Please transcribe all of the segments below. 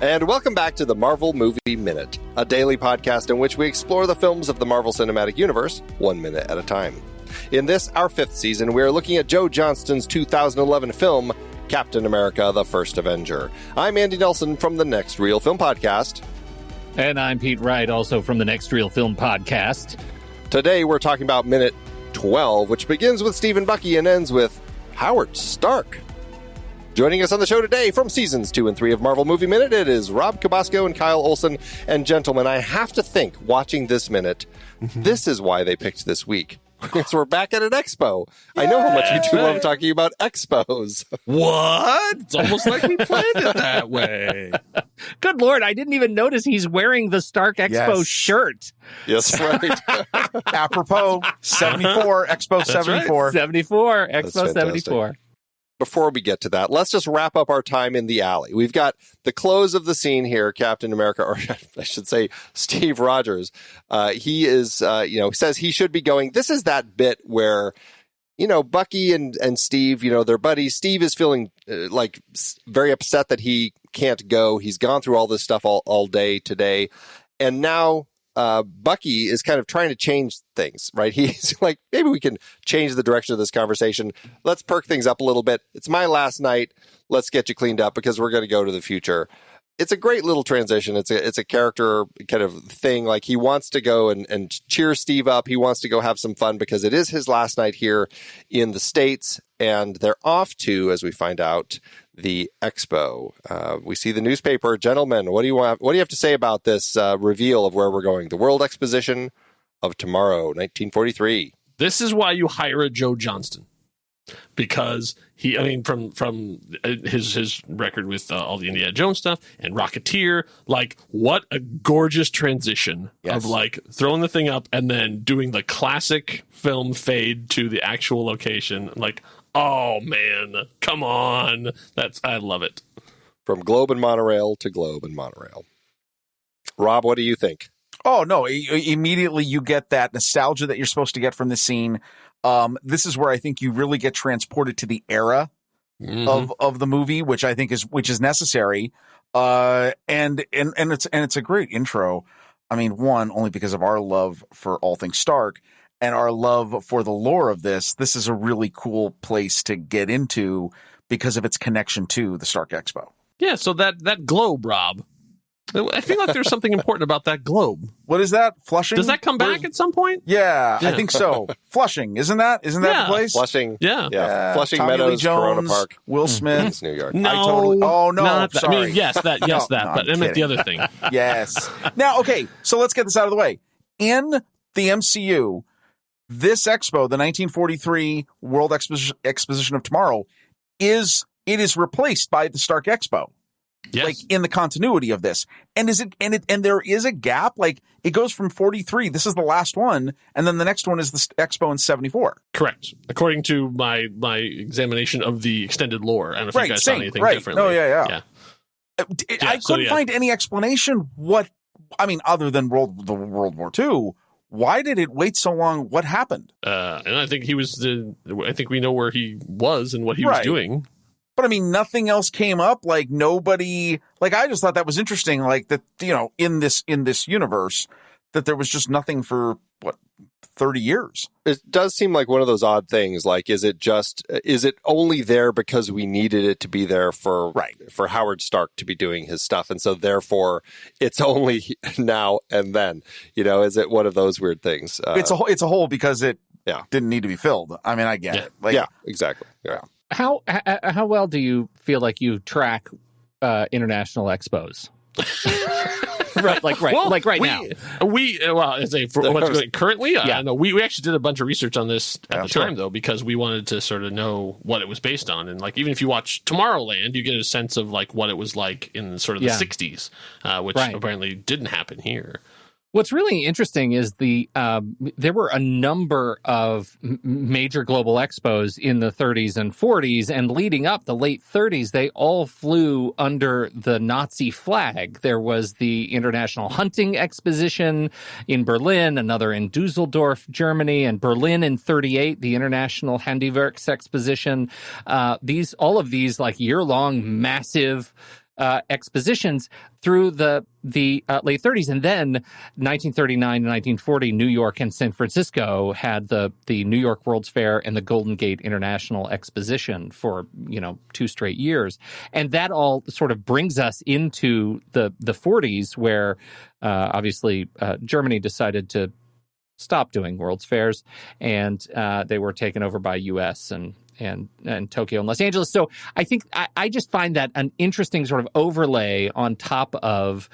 And welcome back to the Marvel Movie Minute, a daily podcast in which we explore the films of the Marvel Cinematic Universe 1 minute at a time. In this, our 5th season, we are looking at Joe Johnston's 2011 film, Captain America: The First Avenger. I'm Andy Nelson from the Next Reel Film Podcast. And I'm Pete Wright, also from the Next Reel Film Podcast. Today, we're talking about minute 12, which begins with Steve and Bucky and ends with Howard Stark. Joining us on the show today from seasons 2 and 3 of Marvel Movie Minute, it is Rob Kubasko and Kyle Olson. And gentlemen, I have to think, watching this minute, this is why they picked this week. Because we're back at an expo. I know how much you two love talking about expos. What? It's almost like we planned it that way. Good Lord, I didn't even notice he's wearing the Stark Expo shirt. Yes, right. Apropos, 74, Expo 74. Right. 74, That's Expo fantastic. 74. Before we get to that, let's just wrap up our time in the alley. We've got the close of the scene here, Captain America, or I should say Steve Rogers. He is, says he should be going. This is that bit where, Bucky and Steve, they're buddies. Steve is feeling very upset that he can't go. He's gone through all this stuff all day today. And now Bucky is kind of trying to change things, right? He's like, maybe we can change the direction of this conversation. Let's perk things up a little bit. It's my last night. Let's get you cleaned up because we're going to go to the future. It's a great little transition. It's a character kind of thing. Like he wants to go and cheer Steve up. He wants to go have some fun because it is his last night here in the States. And they're off to, as we find out, the expo. We see the newspaper. Gentlemen, what do you have to say about this reveal of where we're going? The World Exposition of Tomorrow, 1943. This is why you hire a Joe Johnston. Because from his record with all the Indiana Jones stuff and Rocketeer, what a gorgeous transition of throwing the thing up and then doing the classic film fade to the actual location. Oh man, come on. I love it. From Globe and Monorail to Globe and Monorail. Rob, what do you think? Oh, no. Immediately you get that nostalgia that you're supposed to get from the scene. This is where I think you really get transported to the era of the movie, which I think is necessary. And it's a great intro. I mean, one, only because of our love for all things Stark and our love for the lore of this. This is a really cool place to get into because of its connection to the Stark Expo. Yeah. So that globe, Rob. I feel like there's something important about that globe. What is that? Flushing? Does that come back at some point? Yeah, I think so. Flushing, isn't that the place? Flushing. Yeah. Flushing Tommy Meadows, Lee Jones, Corona Park. Will Smith. It's New York. No. Sorry. I mean, yes, that, but I meant the other thing. Yes. Now, okay, so let's get this out of the way. In the MCU, this expo, the 1943 World Exposition of Tomorrow, is replaced by the Stark Expo. Yes. In the continuity of this. And there is a gap. It goes from 43. This is the last one. And then the next one is the Expo in 74. Correct. According to my examination of the extended lore. I don't know if you guys saw anything differently. Oh, yeah. I couldn't find any explanation other than World War II. Why did it wait so long? What happened? And I think I think we know where he was and what he was doing. But nothing else came up. Nobody, I just thought that was interesting. In this universe, that there was just nothing for 30 years. It does seem like one of those odd things. Is it only there because we needed it to be there for Howard Stark to be doing his stuff, and so therefore it's only now and then. Is it one of those weird things? It's a hole because it didn't need to be filled. I get it. Exactly. Yeah. How well do you feel like you track international expos? right now. Currently, I don't know. We actually did a bunch of research on this at the time, though, because we wanted to sort of know what it was based on. And even if you watch Tomorrowland, you get a sense of what it was like in sort of the 60s, which apparently didn't happen here. What's really interesting is there were a number of major global expos in the 30s and 40s, and leading up the late 30s, they all flew under the Nazi flag. There was the International Hunting Exposition in Berlin, another in Dusseldorf, Germany, and Berlin in 38, the International Handwerks Exposition. All of these year-long massive expositions through the late 30s, and then 1939 and 1940, New York and San Francisco had the New York World's Fair and the Golden Gate International Exposition for 2 straight years, and that all sort of brings us into the 40s, where obviously Germany decided to stop doing World's Fairs, and they were taken over by U.S. and Tokyo and Los Angeles. So I think I just find that an interesting sort of overlay on top of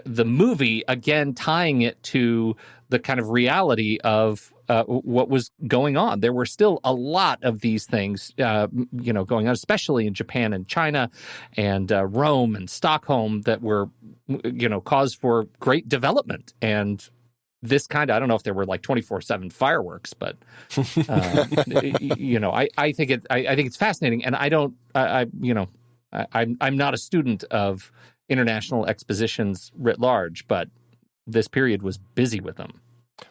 the movie, again, tying it to the kind of reality of what was going on. There were still a lot of these things, going on, especially in Japan and China and Rome and Stockholm, that were, cause for great development. And this kind of, I don't know if there were like 24/7 fireworks, but I think it's fascinating, and I'm not a student of international expositions writ large, but this period was busy with them.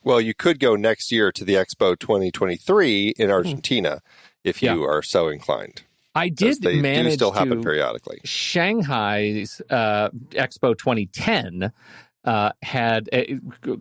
Well, you could go next year to the Expo 2023 in Argentina if you are so inclined. I did manage do still happen to periodically. Shanghai's Expo 2010. Had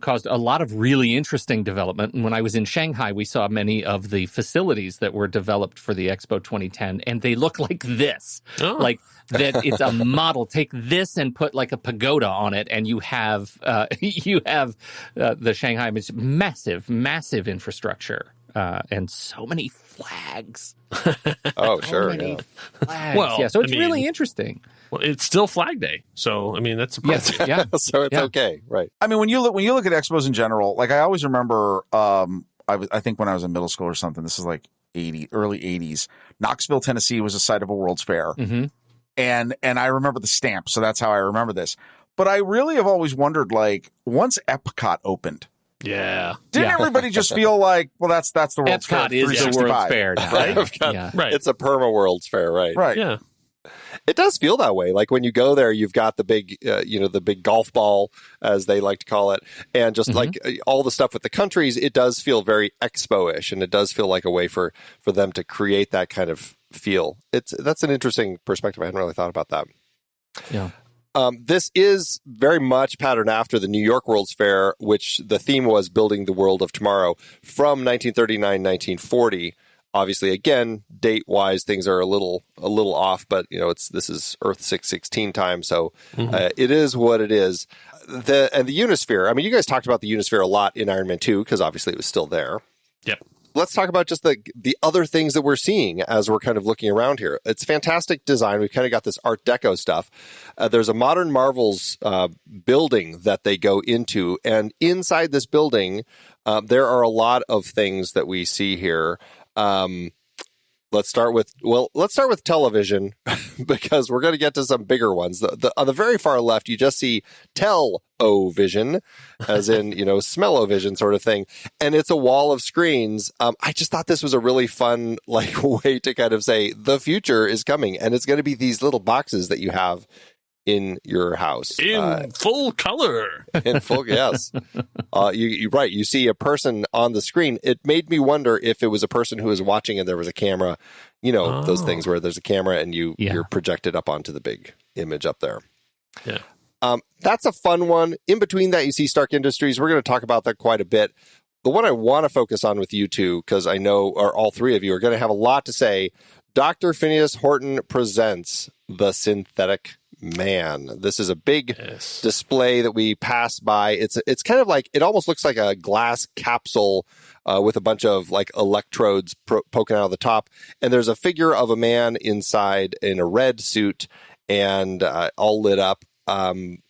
caused a lot of really interesting development. And when I was in Shanghai, we saw many of the facilities that were developed for the Expo 2010, and they look like this. Like that it's a model. Take this and put like a pagoda on it, and you have the Shanghai massive infrastructure. And so many flags. Sure. Flags. Well, so it's really interesting. Well, it's still Flag Day, so I mean that's appropriate. Yeah. So it's okay, right? I mean, when you look at expos in general, like I always remember, I think when I was in middle school or something, this is like early 80s. Knoxville, Tennessee was the site of a World's Fair, and I remember the stamp, so that's how I remember this. But I really have always wondered, like, once Epcot opened. Yeah. Didn't everybody just feel like, well, that's the World's Fair? Epcot is the World's Fair now, right? Right. It's a perma World's Fair, right? Right. Yeah. It does feel that way. Like when you go there, you've got the big, the big golf ball, as they like to call it, and just like all the stuff with the countries. It does feel very expo-ish, and it does feel like a way for them to create that kind of feel. That's an interesting perspective. I hadn't really thought about that. Yeah. This is very much patterned after the New York World's Fair, which the theme was building the world of tomorrow from 1939-1940. Obviously, again, date-wise, things are a little off, but this is Earth 616 time, so it is what it is. The Unisphere. I mean, you guys talked about the Unisphere a lot in Iron Man 2 because obviously it was still there. Yep. Let's talk about just the other things that we're seeing as we're kind of looking around here. It's fantastic design. We've kind of got this Art Deco stuff. There's a Modern Marvels building that they go into, and inside this building, there are a lot of things that we see here. Let's start with television because we're going to get to some bigger ones. On the very far left, you just see Tel-O-Vision, as in, smell-o-vision sort of thing. And it's a wall of screens. I just thought this was a really fun, way to kind of say the future is coming. And it's going to be these little boxes that you have in your house. In full color. In full, yes. You're right. You see a person on the screen. It made me wonder if it was a person who was watching and there was a camera. Those things where there's a camera and you're projected up onto the big image up there. Yeah. That's a fun one. In between that, you see Stark Industries. We're going to talk about that quite a bit. The one I want to focus on with you two, because I know all three of you are going to have a lot to say. Dr. Phineas Horton presents The Synthetic Man. This is a big display that we pass by. It's kind of like, it almost looks like a glass capsule with a bunch of electrodes poking out of the top. And there's a figure of a man inside in a red suit and all lit up.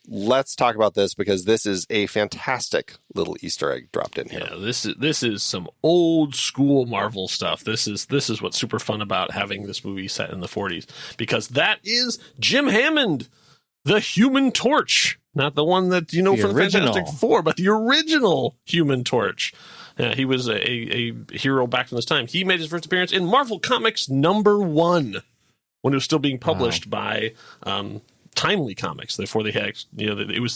Let's talk about this because this is a fantastic little Easter egg dropped in here. Yeah, this is some old school Marvel stuff. This is what's super fun about having this movie set in the 40s, because that is Jim Hammond, the Human Torch, not the one that from the Fantastic Four, but the original Human Torch. He was a hero back from this time. He made his first appearance in Marvel Comics #1 when it was still being published by Timely Comics. Before they had,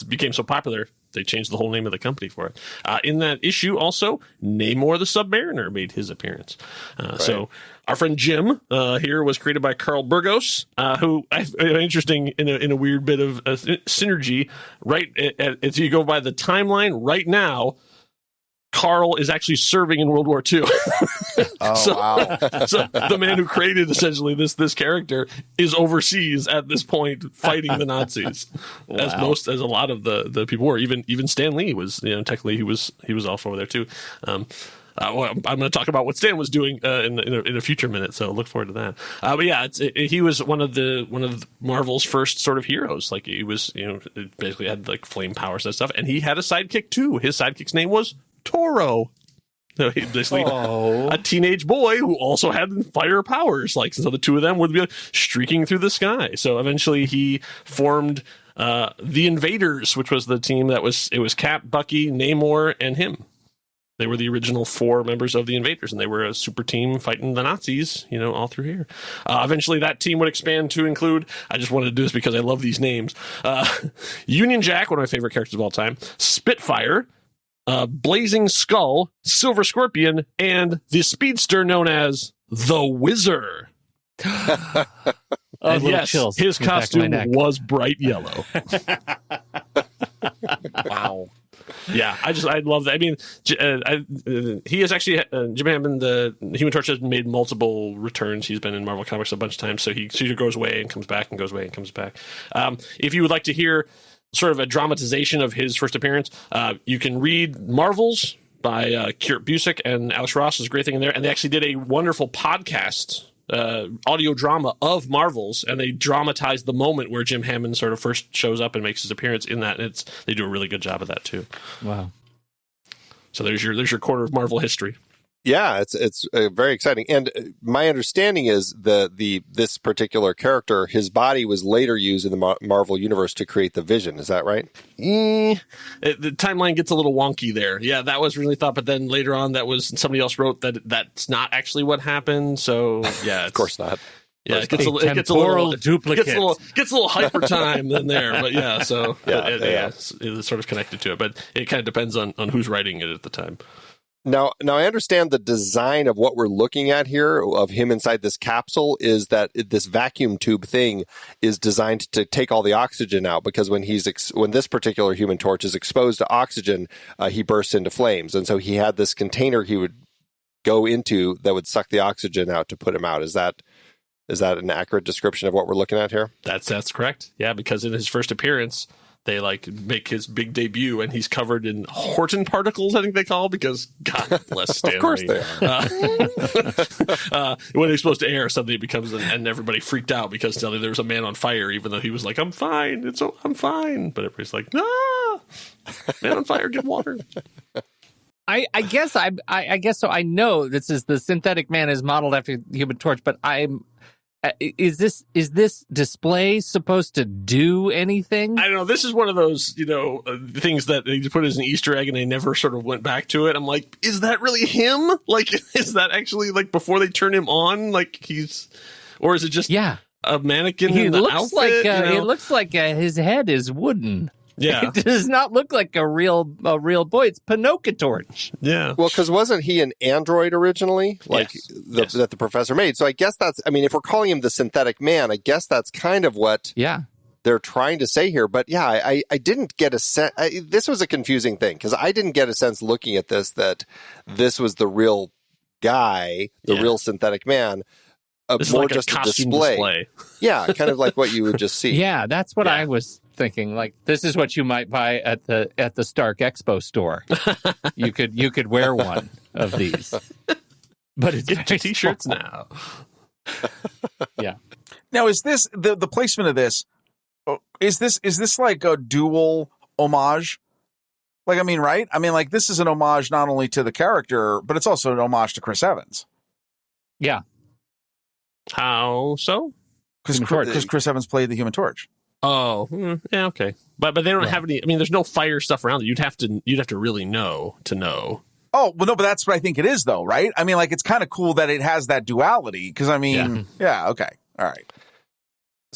became so popular, they changed the whole name of the company for it. In that issue, also, Namor the Submariner made his appearance. So our friend Jim here was created by Carl Burgos, who, interesting in a weird bit of synergy, right? As you go by the timeline right now, Carl is actually serving in World War II. Wow. So the man who created essentially this character is overseas at this point fighting the Nazis, as a lot of the people were. Even Stan Lee was, technically he was off over there too. Well, I'm going to talk about what Stan was doing in a future minute, so look forward to that. But yeah, he was one of Marvel's first sort of heroes. Like he was, basically had like flame powers and stuff, and he had a sidekick too. His sidekick's name was Toro. So he basically a teenage boy who also had fire powers. Like, so the two of them would be streaking through the sky. So eventually he formed the Invaders, which was the team it was Cap, Bucky, Namor, and him. They were the original 4 members of the Invaders, and they were a super team fighting the Nazis, all through here. Eventually, that team would expand to include, I just wanted to do this because I love these names, Union Jack, one of my favorite characters of all time, Spitfire, Blazing Skull, Silver Scorpion, and the speedster known as the Whizzer. And yes, chills his costume was bright yellow. Wow. Yeah, I love that. I mean, he is actually Jim Hammond. The Human Torch has made multiple returns. He's been in Marvel Comics a bunch of times, so he goes away and comes back and goes away and comes back. If you would like to hear sort of a dramatization of his first appearance, you can read Marvels by Kurt Busiek and Alex Ross. Is a great thing in there, and they actually did a wonderful podcast. Audio drama of Marvels, and they dramatized the moment where Jim Hammond sort of first shows up and makes his appearance in that, and they do a really good job of that too. Wow. So there's your quarter of Marvel history. Yeah, it's very exciting. And my understanding is this particular character, his body was later used in the Marvel universe to create the Vision. Is that right? The timeline gets a little wonky there. Yeah, that was really thought, but then later on, somebody else wrote that's not actually what happened. So yeah, of course not. Yeah, it gets a little hyper time than there, but yeah. So it's sort of connected to it, but it kind of depends on who's writing it at the time. Now I understand the design of what we're looking at here of him inside this capsule is that this vacuum tube thing is designed to take all the oxygen out, because when this particular Human Torch is exposed to oxygen, he bursts into flames. And so he had this container he would go into that would suck the oxygen out to put him out. Is that an accurate description of what we're looking at here? That's correct. Yeah, because in his first appearance, they make his big debut, and he's covered in Horton particles, I think they call, because God bless Stanley. Of course they are. When he's supposed to air, suddenly it becomes, and everybody freaked out because suddenly there was a man on fire, even though he was like, I'm fine. I'm fine. But everybody's like, no, man on fire, get water. I guess so. I know this is the synthetic man is modeled after the Human Torch, but is this display supposed to do anything? I don't know. This is one of those, things that they put as an Easter egg and they never sort of went back to it. I'm like, is that really him? Like, is that actually like before they turn him on? Like or is it just a mannequin in the outfit? It looks like his head is wooden. Yeah, it does not look like a real boy. It's Torch. Yeah. Well, because wasn't he an android originally, that the professor made? So I guess if we're calling him the synthetic man, I guess that's kind of what they're trying to say here. But yeah, I didn't get a sense. This was a confusing thing because I didn't get a sense looking at this that this was the real guy, the real synthetic man. This more is like just a costume display. Yeah, kind of like what you would just see. Yeah, that's what I was thinking. Like, this is what you might buy at the Stark Expo store. You could wear one of these, but it's get your t-shirts now. Yeah. Now, is this the placement of this? Is this like a dual homage? Like, I mean, right? I mean, like, this is an homage not only to the character, but it's also an homage to Chris Evans. Yeah. How so? Because Chris Evans played the Human Torch. Oh, yeah, okay. But they don't have any. I mean, there's no fire stuff around it. You'd have to really know to know. Oh, well, no, but that's what I think it is, though, right? I mean, like, it's kind of cool that it has that duality. Because I mean, yeah, okay, all right.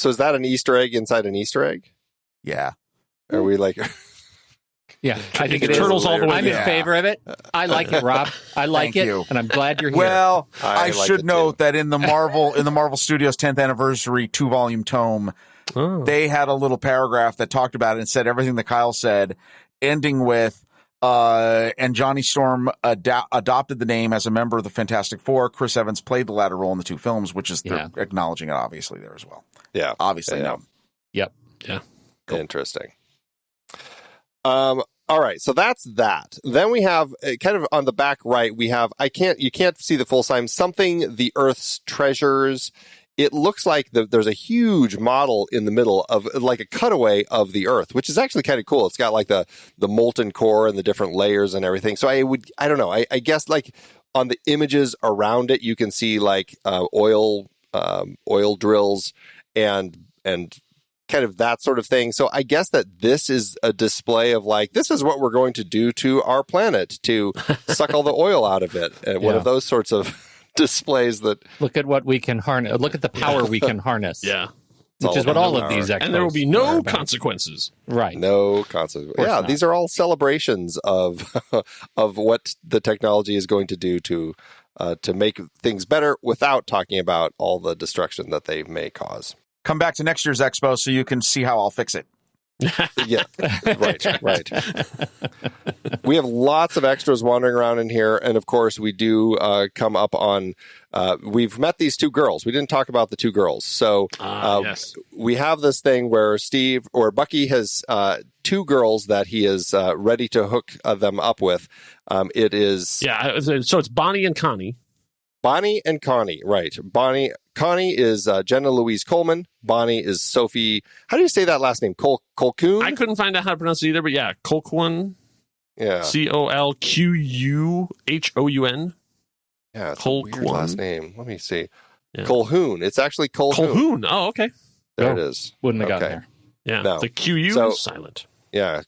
So is that an Easter egg inside an Easter egg? Yeah. Are we like? Yeah, I think it The is. turtles all the way I'm in there. favor of it. I like it, Rob. I like Thank it, you. and I'm glad you're here. Well, I I like should it note too. that in the Marvel Studios 10th anniversary 2-volume tome, they had a little paragraph that talked about it and said everything that Kyle said, ending with, and Johnny Storm adopted the name as a member of the Fantastic Four. Chris Evans played the latter role in the 2 films, which is they're acknowledging it obviously there as well. Yeah, Obviously, no. Yep. Yeah. Cool. Interesting. All right, so that's that. Then we have kind of on the back right, we have you can't see the full sign, something the Earth's treasures. It looks like there's a huge model in the middle of like a cutaway of the Earth, which is actually kind of cool. It's got like the molten core and the different layers and everything. So I don't know. I guess like on the images around it, you can see like oil drills and kind of that sort of thing. So I guess that this is a display of like, this is what we're going to do to our planet to suck all the oil out of it. And one of those sorts of displays that Look at what we can harness. Look at the power we can harness. Yeah. Which is what all of these expos And there will be no consequences. Right. no consequence. Yeah, not. these are all celebrations of of what the technology is going to do to make things better without talking about all the destruction that they may cause. Come back to next year's expo so you can see how I'll fix it. Yeah, right. We have lots of extras wandering around in here, and of course, we do come up on. We've met these 2 girls. We didn't talk about the 2 girls, so yes. we have this thing where Bucky has 2 girls that he is ready to hook them up with. It is So it's Bonnie and Connie. Bonnie and Connie, right? Connie is Jenna Louise Coleman. Bonnie is Sophie. How do you say that last name? Colquhoun? I couldn't find out how to pronounce it either, but yeah, Colquhoun. Yeah. Colquhoun. Yeah, it's a weird Colquhoun. last name. Let me see. Yeah. Colquhoun. It's actually Colquhoun. Colquhoun. Oh, okay. There it is. Wouldn't have gotten Okay. there. Yeah. No. The QU So- is silent. Yeah,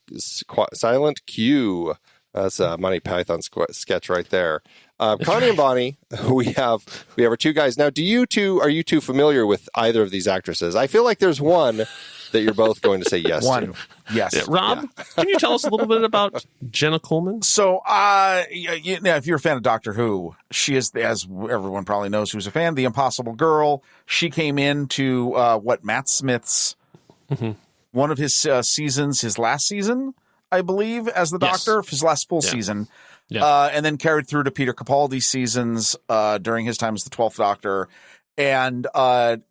silent Q. That's a Monty Python sketch right there. Connie and Bonnie, we have our 2 guys. Now, are you two familiar with either of these actresses? I feel like there's one that you're both going to say yes One. to. Yes. Yeah, Rob, can you tell us a little bit about Jenna Coleman? So, if you're a fan of Doctor Who, she is, as everyone probably knows who's a fan, the Impossible Girl. She came into Matt Smith's one of his seasons, his last season, I believe, as the Yes. Doctor, his last full season. Yeah. And then carried through to Peter Capaldi's seasons during his time as the 12th Doctor. And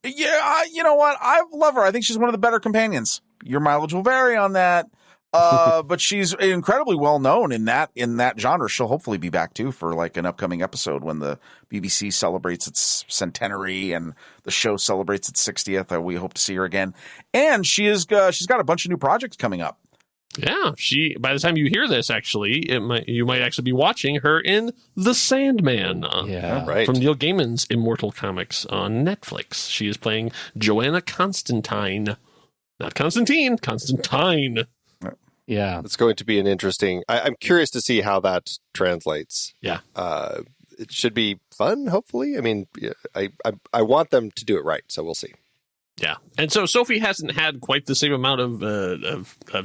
you know what? I love her. I think she's one of the better companions. Your mileage will vary on that. But she's incredibly well known in that genre. She'll hopefully be back too for like an upcoming episode when the BBC celebrates its centenary and the show celebrates its 60th. We hope to see her again. And she's got a bunch of new projects coming up. Yeah, by the time you hear this, actually, you might actually be watching her in The Sandman. Right. From Neil Gaiman's Immortal Comics on Netflix. She is playing Joanna Constantine. Not Constantine, Constantine. Yeah. It's going to be an interesting. I'm curious to see how that translates. Yeah. It should be fun. Hopefully, I mean, I want them to do it right. So we'll see. Yeah, and so Sophie hasn't had quite the same amount of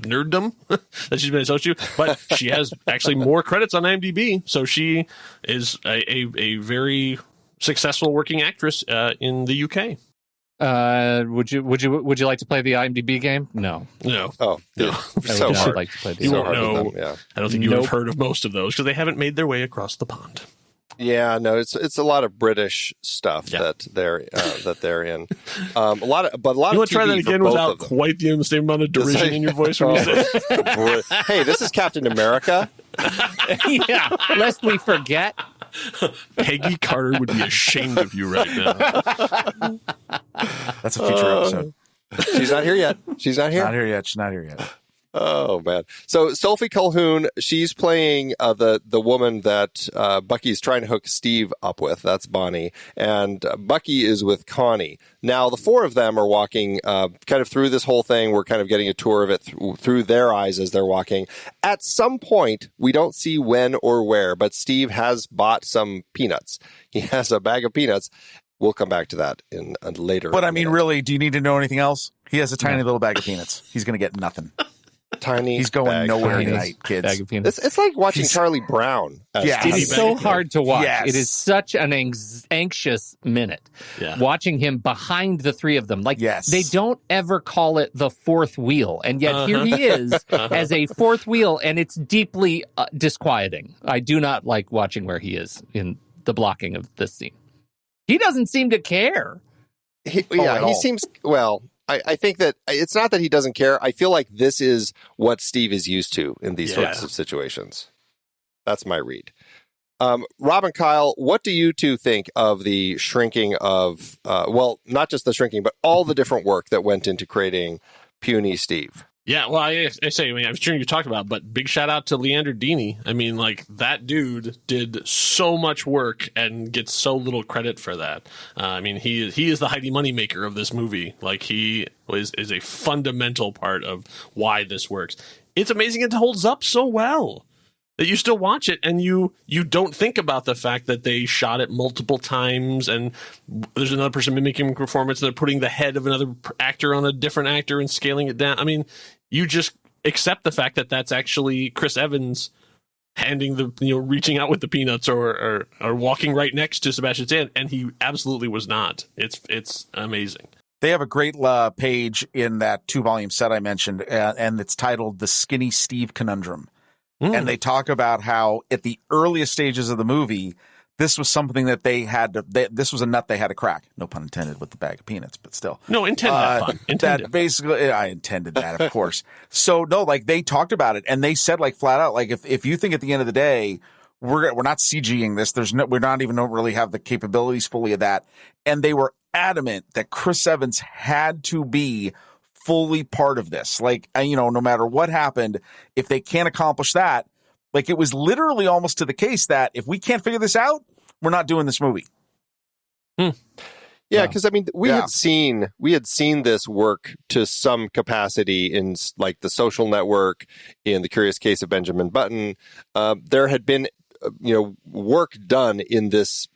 nerddom that she's been associated with, but she has actually more credits on IMDb. So she is a very successful working actress in the UK. Would you like to play the IMDb game? No. No, Oh, no. I would so not hard. like to play the You So won't hard with know. them, yeah. I don't think you would Nope. have heard of most of those because they haven't made their way across the pond. Yeah, no, it's a lot of British stuff Yeah. that they're in. A lot of You want to try TV that for again both without of them. quite the same amount of derision in your voice when you say it? Hey, this is Captain America. Yeah. Lest we forget. Peggy Carter would be ashamed of you right now. That's a future episode. She's not here yet. She's not here. Not here yet. She's not here yet. Oh man! So Sophie Colquhoun, she's playing the woman that Bucky's trying to hook Steve up with. That's Bonnie, and Bucky is with Connie. Now the 4 of them are walking kind of through this whole thing. We're kind of getting a tour of it through their eyes as they're walking. At some point, we don't see when or where, but Steve has bought some peanuts. He has a bag of peanuts. we'll come back to that in a later. But I mean, minute. really, do you need to know anything else? He has a tiny little bag of peanuts. He's going to get nothing. Tiny. He's going bag nowhere peanuts. tonight, kids. Bag of peanuts. It's like watching Charlie Brown. Yeah. It is so Bag. hard to watch. Yes. It is such an anxious minute. Yeah. Watching him behind the three of them. Like, Yes. they don't ever call it the fourth wheel. And yet here he is as a fourth wheel, and it's deeply disquieting. I do not like watching where he is in the blocking of this scene. He doesn't seem to care. He at all. seems, well, I think that it's not that he doesn't care. I feel like this is what Steve is used to in these sorts of situations. That's my read. Rob and Kyle, what do you two think of the shrinking of, well, not just the shrinking, but all the different work that went into creating Puny Steve? Yeah, well, I say, I mean, I'm sure you talked about, but big shout out to Leander Dini. I mean, like, that dude did so much work and gets so little credit for that. I mean, he is the Heidi moneymaker of this movie. Like, he is a fundamental part of why this works. It's amazing it holds up so well that you still watch it and you don't think about the fact that they shot it multiple times and there's another person mimicking performance and they're putting the head of another actor on a different actor and scaling it down. I mean, you just accept the fact that that's actually Chris Evans handing reaching out with the peanuts or walking right next to Sebastian Stan, and he absolutely was not. It's amazing. They have a great page in that 2-volume set I mentioned, and it's titled The Skinny Steve Conundrum. And they talk about how at the earliest stages of the movie, this was something that this was a nut they had to crack. No pun intended with the bag of peanuts, but still. No, intended fun. Intended. That basically, I intended that, of course. So no, like they talked about it and they said like flat out, like if you think at the end of the day, we're not CGing this, we're not even don't really have the capabilities fully of that. And they were adamant that Chris Evans had to be fully part of this. Like, no matter what happened, if they can't accomplish that, like it was literally almost to the case that if we can't figure this out, we're not doing this movie. Yeah, because I mean, we had seen this work to some capacity in like The Social Network, in The Curious Case of Benjamin Button. There had been work done in this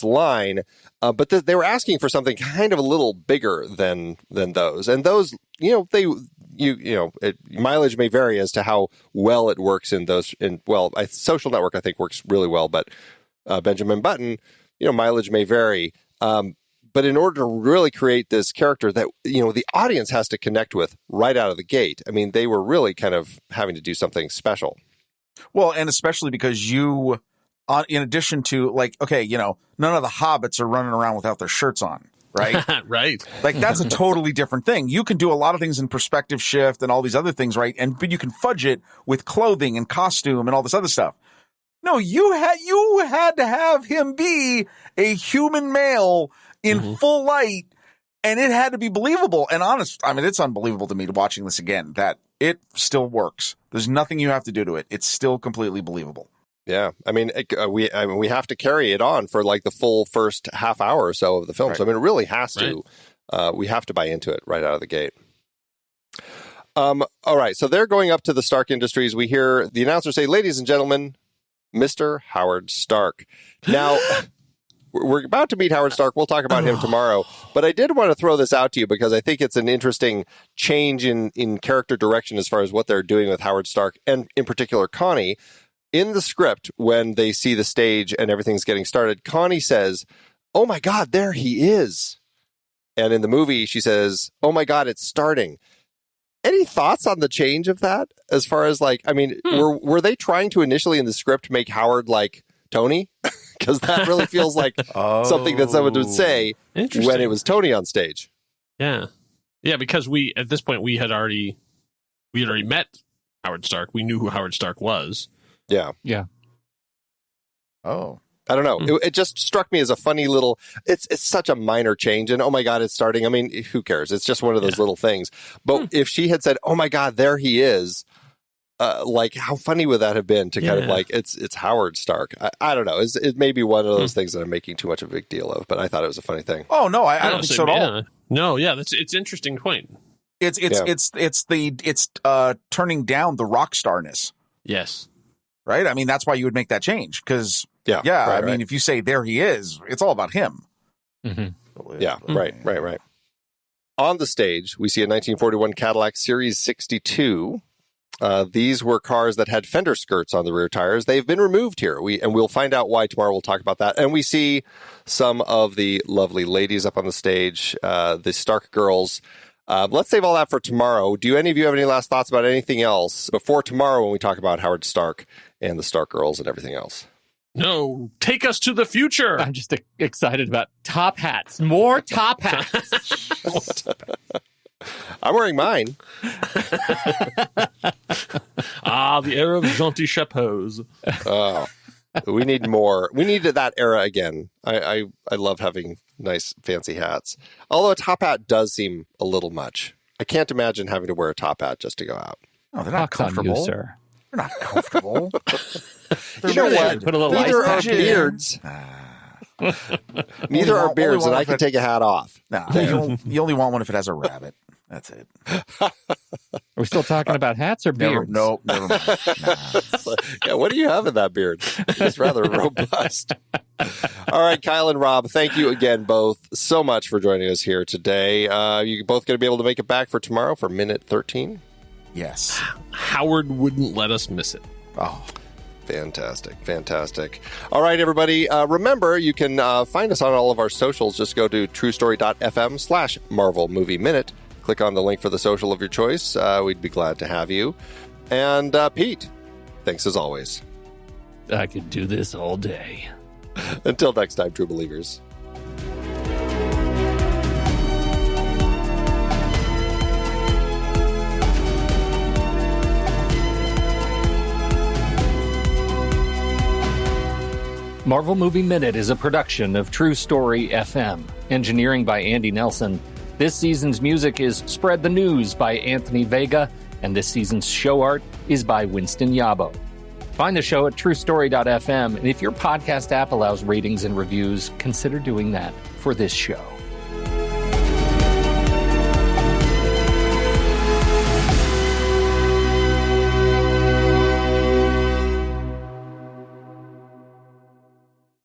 line, but they were asking for something kind of a little bigger than those, and those mileage may vary as to how well it works in those. Social Network I think works really well, but Benjamin Button, mileage may vary. But in order to really create this character that the audience has to connect with right out of the gate, I mean, they were really kind of having to do something special. Well, and especially because in addition to like, okay, none of the hobbits are running around without their shirts on, right? Right. Like that's a totally different thing. You can do a lot of things in perspective shift and all these other things, right? But you can fudge it with clothing and costume and all this other stuff. No, you had to have him be a human male in full light, and it had to be believable and honest. I mean, it's unbelievable to me watching this again that it still works. There's nothing you have to do to it. It's still completely believable. Yeah, I mean, we have to carry it on for like the full first half hour or so of the film. Right. So I mean, it really has to. We have to buy into it right out of the gate. All right, so they're going up to the Stark Industries. We hear the announcer say, "Ladies and gentlemen, Mr. Howard Stark." Now, we're about to meet Howard Stark. We'll talk about him tomorrow. But I did want to throw this out to you because I think it's an interesting change in character direction as far as what they're doing with Howard Stark and in particular Connie. In the script, when they see the stage and everything's getting started, Connie says, "Oh my God, there he is." And in the movie, she says, "Oh my God, it's starting." Any thoughts on the change of that? As far as like, I mean, were they trying to initially in the script make Howard like Tony? Because that really feels like something that someone would say when it was Tony on stage. Yeah. Yeah, because at this point we had already met Howard Stark. We knew who Howard Stark was. Yeah. Yeah. Oh. I don't know. It just struck me as a funny little, it's such a minor change. And oh my God, it's starting. I mean, who cares? It's just one of those little things. But if she had said, "Oh my God, there he is," like how funny would that have been to kind of like, it's Howard Stark. I don't know. It may be one of those things that I'm making too much of a big deal of, but I thought it was a funny thing. Oh no, I don't think so at all. No, yeah, it's interesting point. It's turning down the rock starness. Yes. Right? I mean, that's why you would make that change because I mean, if you say there he is, it's all about him. Yeah, right. On the stage, we see a 1941 Cadillac Series 62. These were cars that had fender skirts on the rear tires. They've been removed here. We'll find out why tomorrow. We'll talk about that. And we see some of the lovely ladies up on the stage, the Stark girls. Let's save all that for tomorrow. Do any of you have any last thoughts about anything else before tomorrow when we talk about Howard Stark and the Stark girls and everything else? No, take us to the future. I'm just excited about top hats. More top hats. I'm wearing mine. The era of jaunty chapeaux. Oh, we need more. We need that era again. I love having nice fancy hats. Although a top hat does seem a little much. I can't imagine having to wear a top hat just to go out. No, they're not comfortable. You, sir. They're not comfortable. You know what? Put a little Neither ice are pack in. beards. Neither are beards, and I can take a hat off. No, you only want one if it has a rabbit. That's it. Are we still talking about hats or beards? Never mind. Nah. Yeah, what do you have in that beard? It's rather robust. All right, Kyle and Rob, thank you again both so much for joining us here today. You both going to be able to make it back for tomorrow for minute 13? Yes. Howard wouldn't let us miss it. Oh, Fantastic. All right, everybody. Remember, you can find us on all of our socials. Just go to truestory.fm/Marvel Movie Minute. Click on the link for the social of your choice. We'd be glad to have you. And Pete, thanks as always. I could do this all day. Until next time, true believers. Marvel Movie Minute is a production of True Story FM. Engineering by Andy Nelson. This season's music is Spread the News by Anthony Vega, and this season's show art is by Winston Yabo. Find the show at truestory.fm, and if your podcast app allows ratings and reviews, consider doing that for this show.